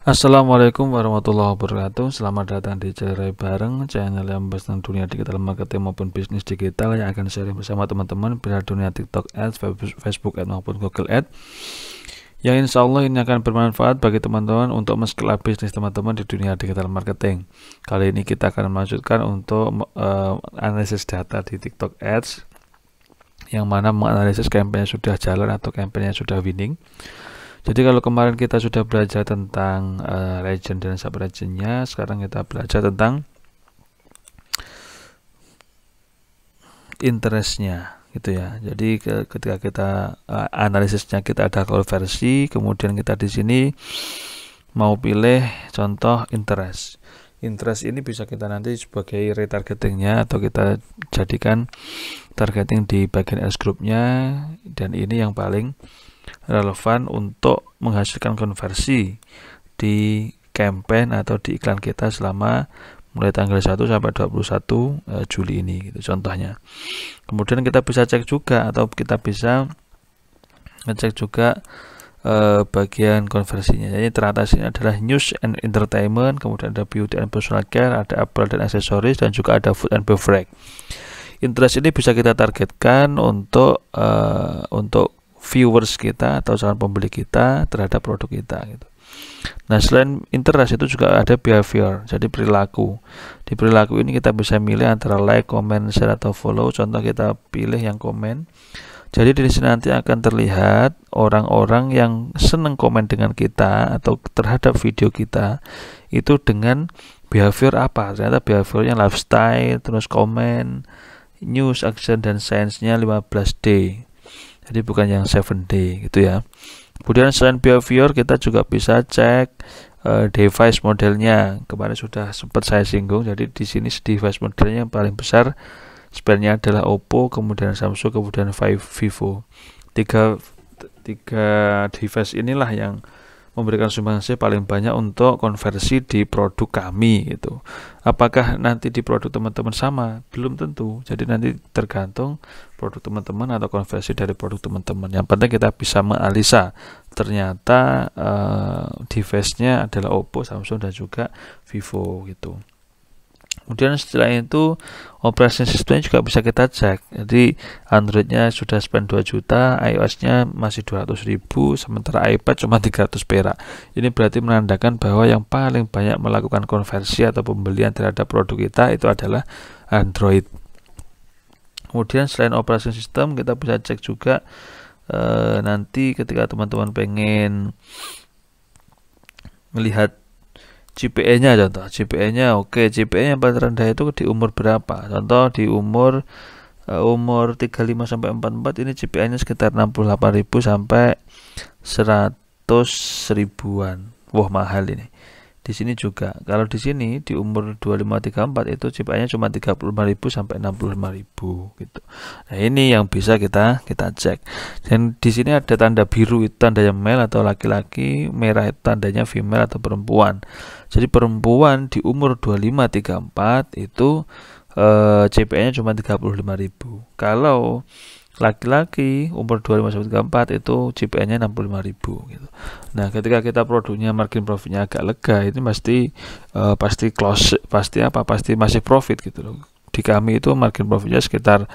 Assalamualaikum warahmatullahi wabarakatuh. Selamat datang di Cari Bareng, channel yang membahas tentang dunia digital marketing maupun bisnis digital yang akan sharing bersama teman-teman pada dunia TikTok Ads, Facebook Ads maupun Google Ads. Yang insya Allah ini akan bermanfaat bagi teman-teman untuk men-scale bisnis teman-teman di dunia digital marketing. Kali ini kita akan melanjutkan untuk analisis data di TikTok Ads, yang mana menganalisis campaign yang sudah jalan atau campaign yang sudah winning. Jadi kalau kemarin kita sudah belajar tentang region dan sub regionnya, sekarang kita belajar tentang interestnya, gitu ya. Jadi ketika kita analisisnya, kita ada konversi, kemudian kita di sini mau pilih contoh interest. Interest ini bisa kita nanti sebagai retargetingnya atau kita jadikan targeting di bagian ads groupnya, dan ini yang paling relevan untuk menghasilkan konversi di campaign atau di iklan kita selama mulai tanggal 1 sampai 21 Juli ini gitu contohnya. Kemudian kita bisa cek juga atau kita bisa ngecek juga bagian konversinya. Jadi teratas ini adalah news and entertainment, kemudian ada beauty and personal care, ada apparel dan aksesoris, dan juga ada food and beverage. Interest ini bisa kita targetkan untuk viewers kita atau calon pembeli kita terhadap produk kita gitu. Nah, selain interest itu juga ada behavior, jadi perilaku. Di perilaku ini kita bisa milih antara like, comment, share atau follow. Contoh kita pilih yang komen. Jadi di sini nanti akan terlihat orang-orang yang senang komen dengan kita atau terhadap video kita itu dengan behavior apa. Ternyata behaviornya lifestyle, terus komen, news, action, dan science-nya 15D. Jadi bukan yang 7D gitu ya. Kemudian selain behavior, kita juga bisa cek device modelnya. Kemarin sudah sempat saya singgung. Jadi di sini device modelnya yang paling besar spendnya adalah Oppo, kemudian Samsung, kemudian Vivo. Tiga device inilah yang memberikan sumbangsi paling banyak untuk konversi di produk kami gitu. Apakah nanti di produk teman-teman sama? Belum tentu. Jadi nanti tergantung produk teman-teman atau konversi dari produk teman-teman. Yang penting kita bisa menganalisa ternyata device-nya adalah Oppo, Samsung, dan juga Vivo gitu. Kemudian setelah itu operasi sistemnya juga bisa kita cek. Jadi Android-nya sudah spend 2 juta, iOS-nya masih 200.000, sementara iPad cuma 300 perak. Ini berarti menandakan bahwa yang paling banyak melakukan konversi atau pembelian terhadap produk kita itu adalah Android. Kemudian selain operasi sistem, kita bisa cek juga nanti ketika teman-teman pengen melihat CPE-nya, contoh CPE-nya oke, CPE yang paling rendah itu di umur berapa? Contoh di umur 35 sampai 44 ini CPE-nya sekitar 68.000 sampai 100 ribuan. Wah, mahal ini. Di sini juga. Kalau di sini di umur 25-34 itu CPE-nya cuma 35.000 sampai 65.000 gitu. Nah, ini yang bisa kita cek. Dan di sini ada tanda biru itu tandanya male atau laki-laki, merah itu tandanya female atau perempuan. Jadi perempuan di umur 25-34 itu CPE-nya cuma 35.000. Kalau laki-laki umur 25-34 itu CPE-nya 65.000 gitu. Nah, ketika kita produknya margin profitnya agak lega, itu pasti close, pasti masih profit gitu loh. Di kami itu margin profitnya sekitar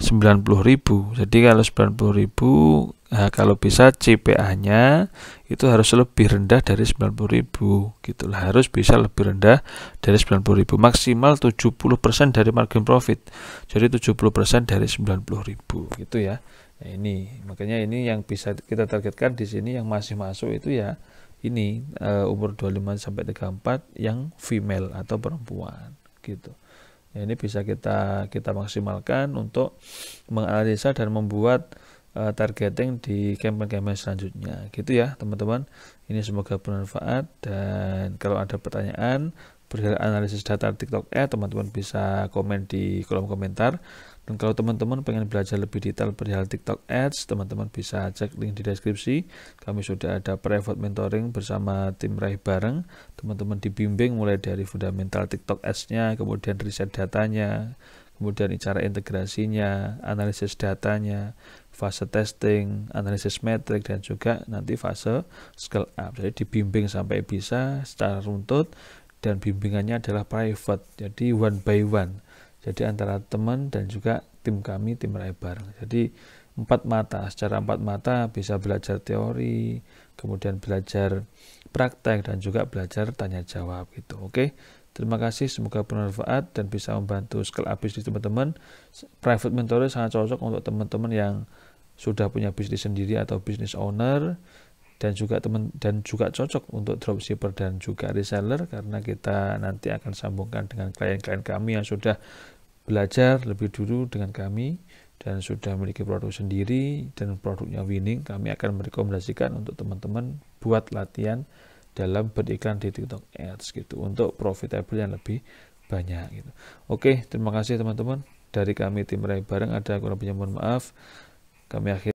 90.000. Jadi kalau 90.000, nah kalau bisa CPA-nya itu harus lebih rendah dari 90.000 gitu lah. Harus bisa lebih rendah dari 90.000, maksimal 70% dari margin profit. Jadi 70% dari 90.000 gitu ya. Nah, ini makanya ini yang bisa kita targetkan di sini. Yang masih masuk itu ya ini umur 25 sampai 34 yang female atau perempuan gitu. Ya, ini bisa kita maksimalkan untuk menganalisa dan membuat targeting di campaign-campaign selanjutnya gitu ya teman-teman. Ini semoga bermanfaat, dan kalau ada pertanyaan perihal analisis data TikTok teman-teman bisa komen di kolom komentar. Dan kalau teman-teman pengen belajar lebih detail perihal TikTok Ads, teman-teman bisa cek link di deskripsi. Kami sudah ada private mentoring bersama tim Raih Bareng. Teman-teman dibimbing mulai dari fundamental TikTok Ads-nya, kemudian riset datanya, kemudian cara integrasinya, analisis datanya, fase testing, analisis metrik, dan juga nanti fase scale up. Jadi dibimbing sampai bisa secara runtut, dan bimbingannya adalah private, jadi one by one. Jadi antara teman dan juga tim kami, tim Rai Bareng. Jadi 4 mata, secara 4 mata bisa belajar teori, kemudian belajar praktek, dan juga belajar tanya jawab gitu. Oke. Terima kasih, semoga bermanfaat dan bisa membantu scale up bisnis teman-teman. Private mentoring sangat cocok untuk teman-teman yang sudah punya bisnis sendiri atau bisnis owner, dan juga cocok untuk dropshipper dan juga reseller, karena kita nanti akan sambungkan dengan klien-klien kami yang sudah belajar lebih dulu dengan kami dan sudah memiliki produk sendiri dan produknya winning. Kami akan merekomendasikan untuk teman-teman buat latihan dalam beriklan di TikTok Ads gitu untuk profitable yang lebih banyak gitu. Oke, terima kasih teman-teman. Dari kami tim Rai Bareng, ada kurang lebihnya mohon maaf. Kami akhiri